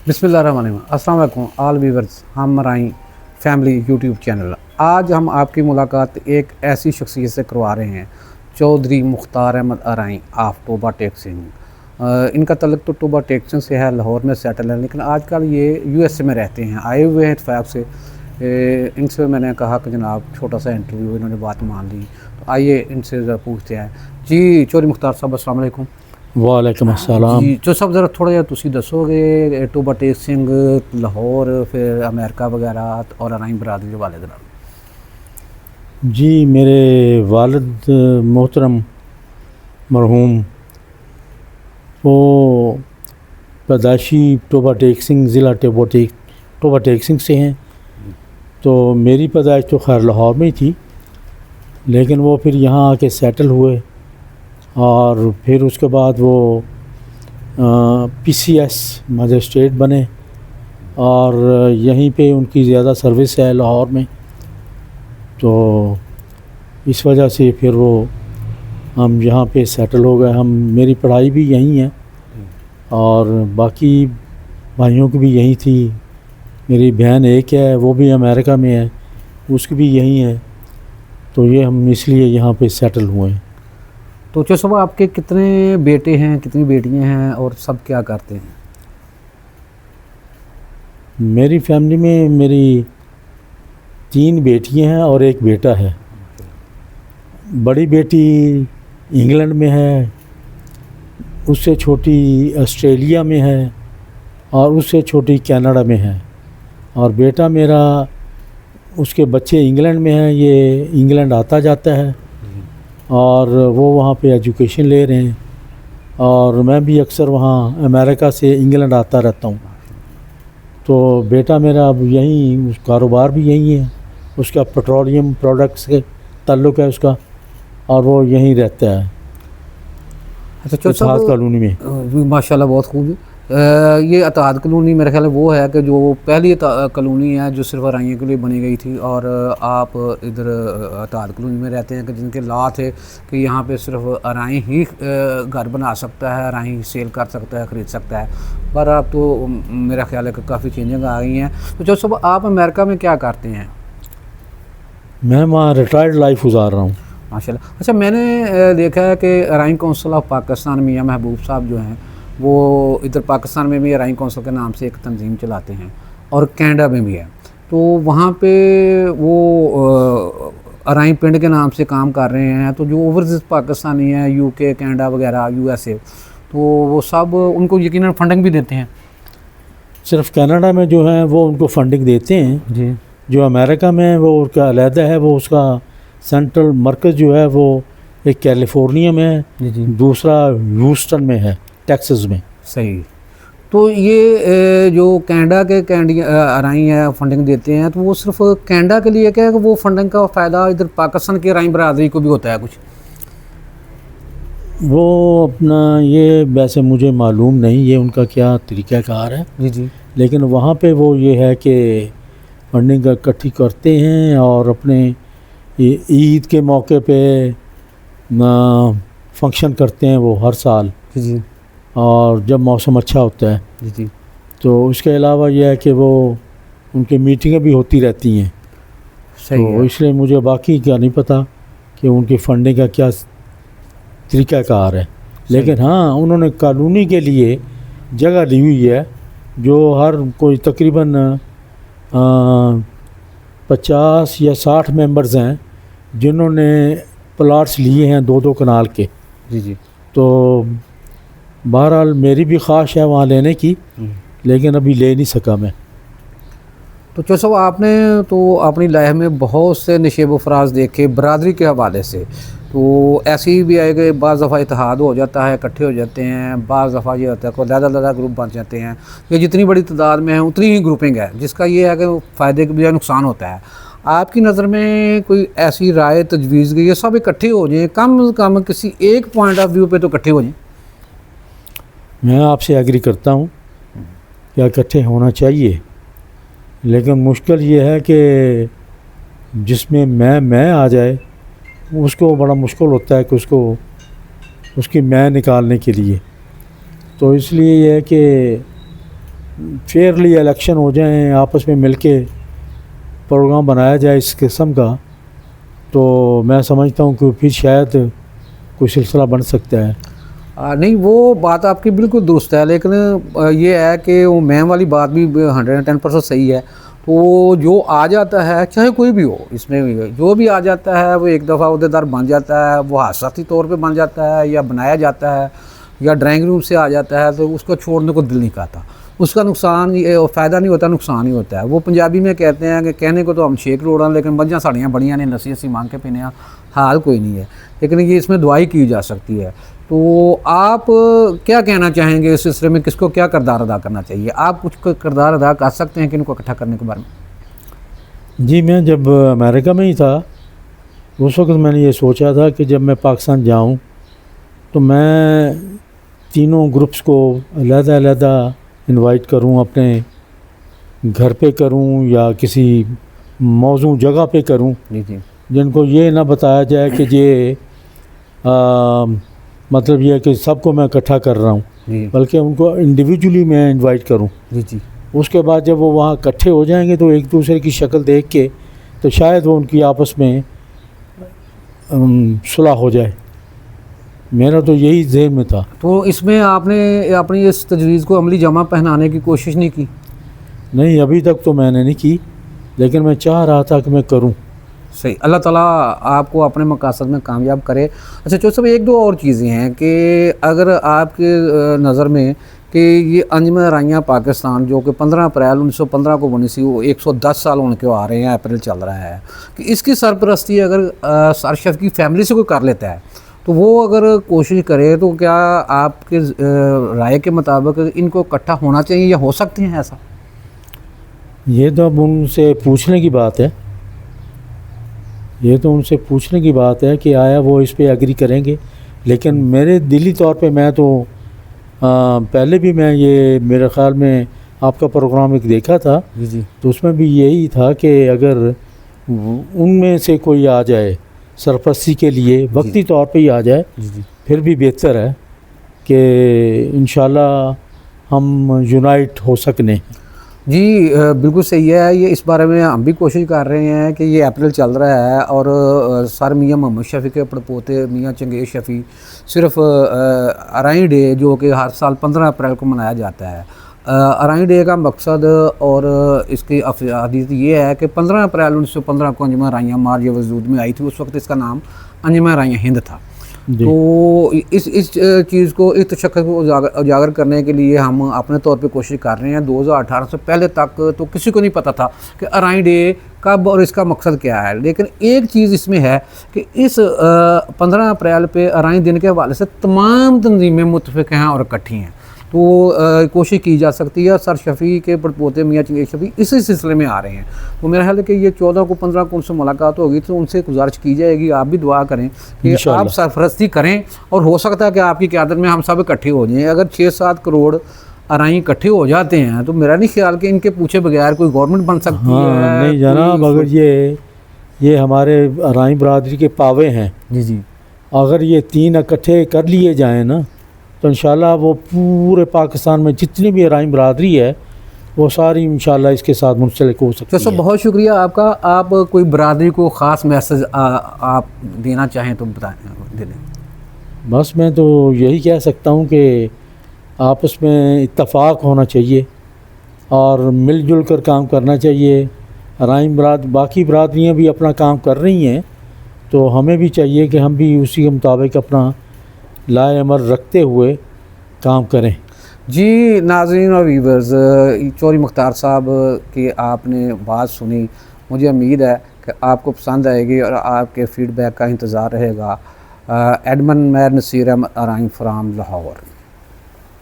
بسم اللہ الرحمن الرحیم۔ السلام علیکم آل ویورز، ہم رائیں فیملی یوٹیوب چینل۔ آج ہم آپ کی ملاقات ایک ایسی شخصیت سے کروا رہے ہیں، چودھری مختار احمد ارائیں آف ٹوبہ ٹیکسنگ۔ ان کا تعلق تو ٹوبہ ٹیکسنگ سے ہے، لاہور میں سیٹل ہے، لیکن آج کل یہ یو ایس اے میں رہتے ہیں، آئے ہوئے ہیں اتفاق سے۔ ان سے میں نے کہا کہ جناب چھوٹا سا انٹرویو، انہوں نے بات مان لی، تو آئیے ان سے ذرا پوچھتے ہیں۔ جی چودھری مختار صاحب السلام علیکم۔ وعلیکم السلام۔ جی جو سب ذرا تھوڑا جہا تسی دسو گے ٹوبہ ٹیکسنگ، لاہور، پھر امریکہ وغیرہ اور ارائیں برادری کے والے جناب۔ جی میرے والد محترم مرحوم وہ پیدائشی ٹوبہ ٹیکسنگ ضلع ٹوبہ ٹیکسنگ سے ہیں، تو میری پیدائش تو خیر لاہور میں ہی تھی، لیکن وہ پھر یہاں آ کے سیٹل ہوئے، اور پھر اس کے بعد وہ پی سی ایس مجسٹریٹ بنے، اور یہیں پہ ان کی زیادہ سروس ہے لاہور میں، تو اس وجہ سے پھر وہ ہم یہاں پہ سیٹل ہو گئے۔ میری پڑھائی بھی یہیں ہے، اور باقی بھائیوں کی بھی یہیں تھی۔ میری بہن ایک ہے، وہ بھی امریکہ میں ہے، اس کی بھی یہیں ہے، تو یہ ہم اس لیے یہاں پہ سیٹل ہوئے ہیں۔ تو چودھری صاحب آپ کے کتنے بیٹے ہیں، کتنی بیٹیاں ہیں، اور سب کیا کرتے ہیں؟ میری فیملی میں میری 3 بیٹیاں ہیں اور ایک بیٹا ہے۔ بڑی بیٹی انگلینڈ میں ہے، اس سے چھوٹی آسٹریلیا میں ہے، اور اس سے چھوٹی کینیڈا میں ہے، اور بیٹا میرا، اس کے بچے انگلینڈ میں ہیں، یہ انگلینڈ آتا جاتا ہے، اور وہ وہاں پہ ایجوکیشن لے رہے ہیں، اور میں بھی اکثر وہاں امریکہ سے انگلینڈ آتا رہتا ہوں۔ تو بیٹا میرا اب یہیں، کاروبار بھی یہیں ہے، اس کا پیٹرولیم پروڈکٹس کے تعلق ہے اس کا، اور وہ یہیں رہتا ہے اچھا چودھری اتحاد صاحب، کالونی میں۔ ماشاء اللہ بہت خوب۔ یہ اتحاد کالونی میرے خیال ہے وہ ہے کہ جو پہلی کالونی ہے جو صرف ارائیوں کے لیے بنی گئی تھی، اور آپ ادھر اتحاد کالونی میں رہتے ہیں کہ جن کے لا تھے کہ یہاں پہ صرف ارائیں ہی گھر بنا سکتا ہے، ارائیں ہی سیل کر سکتا ہے، خرید سکتا ہے، پر اب تو میرا خیال ہے کہ کافی چینجنگ آ گئی ہیں۔ تو چودھری صاحب آپ امریکہ میں کیا کرتے ہیں؟ میں وہاں ریٹائرڈ لائف گزار رہا ہوں۔ ماشاء اللہ۔ اچھا میں نے دیکھا ہے کہ ارائیں کونسل آف پاکستان میاں محبوب صاحب جو ہیں وہ ادھر پاکستان میں بھی ارائیں کونسل کے نام سے ایک تنظیم چلاتے ہیں، اور کینیڈا میں بھی ہے، تو وہاں پہ وہ ارائیں پنڈ کے نام سے کام کر رہے ہیں۔ تو جو اوورسیز پاکستانی ہیں، یو کے، کینیڈا وغیرہ، یو ایس اے، تو وہ سب ان کو یقیناً فنڈنگ بھی دیتے ہیں؟ صرف کینیڈا میں جو ہیں وہ ان کو فنڈنگ دیتے ہیں، جی۔ جو امریکہ میں وہ اس کا علیحدہ ہے، وہ اس کا سینٹرل مرکز جو ہے وہ ایک کیلیفورنیا میں ہے، جی جی دوسرا ہیوسٹن میں ہے، ٹیکسس میں۔ صحیح۔ تو یہ جو کینیڈا کے ارائیں ہیں فنڈنگ دیتے ہیں، تو وہ صرف کینیڈا کے لیے کیا ہے کہ وہ فنڈنگ کا فائدہ ادھر پاکستان کی ارائیں برادری کو بھی ہوتا ہے کچھ؟ وہ اپنا یہ ویسے مجھے معلوم نہیں یہ ان کا کیا طریقہ کار ہے، جی جی لیکن وہاں پہ وہ یہ ہے کہ فنڈنگ اکٹھی کرتے ہیں، اور اپنے عید کے موقع پہ فنکشن کرتے ہیں وہ ہر سال، جی جی اور جب موسم اچھا ہوتا ہے، جی جی تو اس کے علاوہ یہ ہے کہ وہ ان کی میٹنگیں بھی ہوتی رہتی ہیں۔ صحیح تو ہے۔ اس لیے مجھے باقی کیا نہیں پتہ کہ ان کی فنڈنگ کا کیا طریقہ کار ہے، لیکن ہاں انہوں نے کالونی کے لیے جگہ لی ہوئی ہے، جو ہر کوئی تقریباً 50 یا 60 ممبرز ہیں جنہوں نے پلاٹس لیے ہیں 2-2 کنال کے۔ جی جی تو بہرحال میری بھی خواہش ہے وہاں لینے کی، لیکن ابھی لے نہیں سکا میں۔ تو چودھری صاحب آپ نے تو اپنی لائف میں بہت سے نشیب و فراز دیکھے برادری کے حوالے سے، تو ایسی بھی آئے کہ بعض دفعہ اتحاد ہو جاتا ہے، اکٹھے ہو جاتے ہیں، بعض دفعہ یہ ہوتا ہے کوئی علیحدہ گروپ بن جاتے ہیں، یہ جتنی بڑی تعداد میں ہیں اتنی ہی گروپنگ ہے، جس کا یہ ہے کہ فائدے کے بجائے نقصان ہوتا ہے۔ آپ کی نظر میں کوئی ایسی رائے تجویز گئی ہے سب اکٹھے ہو جائیں، کم از کم کسی ایک پوائنٹ آف ویو پہ تو اکٹھے ہو جائیں؟ میں آپ سے ایگری کرتا ہوں کہ اکٹھے ہونا چاہیے، لیکن مشکل یہ ہے کہ جس میں میں آ جائے اس کو بڑا مشکل ہوتا ہے کہ اس کی میں نکالنے کے لیے، تو اس لیے یہ ہے کہ فیئرلی الیکشن ہو جائیں، آپس میں مل کے پروگرام بنایا جائے اس قسم کا، تو میں سمجھتا ہوں کہ پھر شاید کوئی سلسلہ بن سکتا ہے۔ نہیں، وہ بات آپ کی بالکل درست ہے، لیکن یہ ہے کہ وہ میم والی بات بھی 110% صحیح ہے۔ تو جو آ جاتا ہے، چاہے کوئی بھی ہو، اس میں جو بھی آ جاتا ہے وہ ایک دفعہ عہدیدار بن جاتا ہے، وہ حادثاتی طور پہ بن جاتا ہے یا بنایا جاتا ہے یا ڈرائنگ روم سے آ جاتا ہے، تو اس کو چھوڑنے کو دل نہیں کرتا، اس کا نقصان فائدہ نہیں ہوتا، نقصان ہی ہوتا ہے۔ وہ پنجابی میں کہتے ہیں کہ کہنے کو تو ہم 6 کروڑ ہیں، لیکن بنجاں ساڑیاں بڑیاں نے نسی اسی مانگ کے پینے حال کوئی نہیں ہے، لیکن یہ اس میں دعائی کی جا سکتی ہے۔ تو آپ کیا کہنا چاہیں گے اس سلسلے میں، کس کو کیا کردار ادا کرنا چاہیے؟ آپ کچھ کردار ادا کر سکتے ہیں کہ ان کو اکٹھا کرنے کے بارے میں؟ جی، میں جب امریکہ میں ہی تھا اس وقت میں نے یہ سوچا تھا کہ جب میں پاکستان جاؤں تو میں تینوں گروپس کو علیحدہ علیحدہ انوائٹ کروں، اپنے گھر پہ کروں یا کسی موزوں جگہ پہ کروں، جی جی جن کو یہ نہ بتایا جائے کہ یہ مطلب یہ ہے کہ سب کو میں اکٹھا کر رہا ہوں، جی بلکہ ان کو انڈیویجولی میں انوائٹ کروں۔ جی جی اس کے بعد جب وہ وہاں اکٹھے ہو جائیں گے تو ایک دوسرے کی شکل دیکھ کے تو شاید وہ ان کی آپس میں صلح ہو جائے، میرا تو یہی ذہن میں تھا۔ تو اس میں آپ نے اپنی اس تجویز کو عملی جامہ پہنانے کی کوشش نہیں کی؟ نہیں، ابھی تک تو میں نے نہیں کی، لیکن میں چاہ رہا تھا کہ میں کروں۔ صحیح، اللہ تعالیٰ آپ کو اپنے مقاصد میں کامیاب کرے۔ اچھا چودھری صاحب، ایک دو اور چیزیں ہیں کہ اگر آپ کے نظر میں کہ یہ انجمن رائیاں پاکستان جو کہ 15 اپریل 1915 کو بنی سی، وہ 110 سال ان کے آ رہے ہیں، اپریل چل رہا ہے، کہ اس کی سرپرستی اگر سر شفیقی فیملی سے کوئی کر لیتا ہے تو وہ اگر کوشش کرے تو کیا آپ کے رائے کے مطابق ان کو اکٹھا ہونا چاہیے یا ہو سکتے ہیں ایسا؟ یہ تو اب ان سے پوچھنے کی بات ہے، یہ تو ان سے پوچھنے کی بات ہے کہ آیا وہ اس پہ ایگری کریں گے، لیکن میرے دلی طور پہ میں تو پہلے بھی میں یہ میرے خیال میں آپ کا پروگرام ایک دیکھا تھا، جی جی تو اس میں بھی یہی تھا کہ اگر ان میں سے کوئی آ جائے سرپرستی کے لیے وقتی طور پہ ہی آ جائے جی جی پھر بھی بہتر ہے کہ انشاءاللہ ہم یونائٹ ہو سکنے۔ جی بالکل صحیح ہے، یہ اس بارے میں ہم بھی کوشش کر رہے ہیں کہ یہ اپریل چل رہا ہے اور سر میاں محمد شفیع کے پڑپوتے میاں چنگیز شفیع صرف ارائیں ڈے جو کہ ہر سال 15 اپریل کو منایا جاتا ہے، ارائیں ڈے کا مقصد اور اس کی حدیث یہ ہے کہ 15 اپریل 1915 کو انجمن رائیاں مارج وجود میں آئی تھی، اس وقت اس کا نام انجمن رائیاں ہند تھا۔ جی، تو اس چیز کو، اس تشخص کو اجاگر کرنے کے لیے ہم اپنے طور پہ کوشش کر رہے ہیں۔ 2018 سے پہلے تک تو کسی کو نہیں پتہ تھا کہ ارائیں ڈے کب اور اس کا مقصد کیا ہے، لیکن ایک چیز اس میں ہے کہ اس 15 اپریل پہ ارائیں دن کے حوالے سے تمام تنظیمیں متفق ہیں اور اکٹھی ہیں، تو کوشش کی جا سکتی ہے۔ سر شفیع کے پڑپوتے میاں چنگیز شفیع اسی سلسلے میں آ رہے ہیں، تو میرا خیال ہے کہ یہ 14 کو 15 کو ان سے ملاقات ہوگی تو ان سے گزارش کی جائے گی، آپ بھی دعا کریں کہ انشاءاللہ آپ سرپرستی کریں، اور ہو سکتا ہے کہ آپ کی قیادت میں ہم سب اکٹھے ہو جائیں۔ اگر 6-7 کروڑ ارائیں اکٹھے ہو جاتے ہیں تو میرا نہیں خیال کہ ان کے پوچھے بغیر کوئی گورنمنٹ بن سکتی ہے۔ ہاں نہیں جناب، اگر یہ ہمارے ارائیں برادری کے پاوے ہیں، جی جی اگر یہ 3 اکٹھے کر لیے جائیں نا تو انشاءاللہ وہ پورے پاکستان میں جتنی بھی ارائیں برادری ہے وہ ساری انشاءاللہ اس کے ساتھ منسلک ہو سکتی سر ہے۔ بہت شکریہ آپ کا۔ آپ کوئی برادری کو خاص میسج آپ دینا چاہیں تو بتائیں، دے دیں۔ بس میں تو یہی کہہ سکتا ہوں کہ آپس میں اتفاق ہونا چاہیے اور مل جل کر کام کرنا چاہیے۔ ارائیں باقی برادریاں بھی اپنا کام کر رہی ہیں، تو ہمیں بھی چاہیے کہ ہم بھی اسی کے مطابق اپنا لائے عمل رکھتے ہوئے کام کریں۔ جی ناظرین اور ویورز، چودھری مختار صاحب کی آپ نے بات سنی، مجھے امید ہے کہ آپ کو پسند آئے گی اور آپ کے فیڈ بیک کا انتظار رہے گا۔ Admin Mir Naseer Ahmed Arain from Lahore.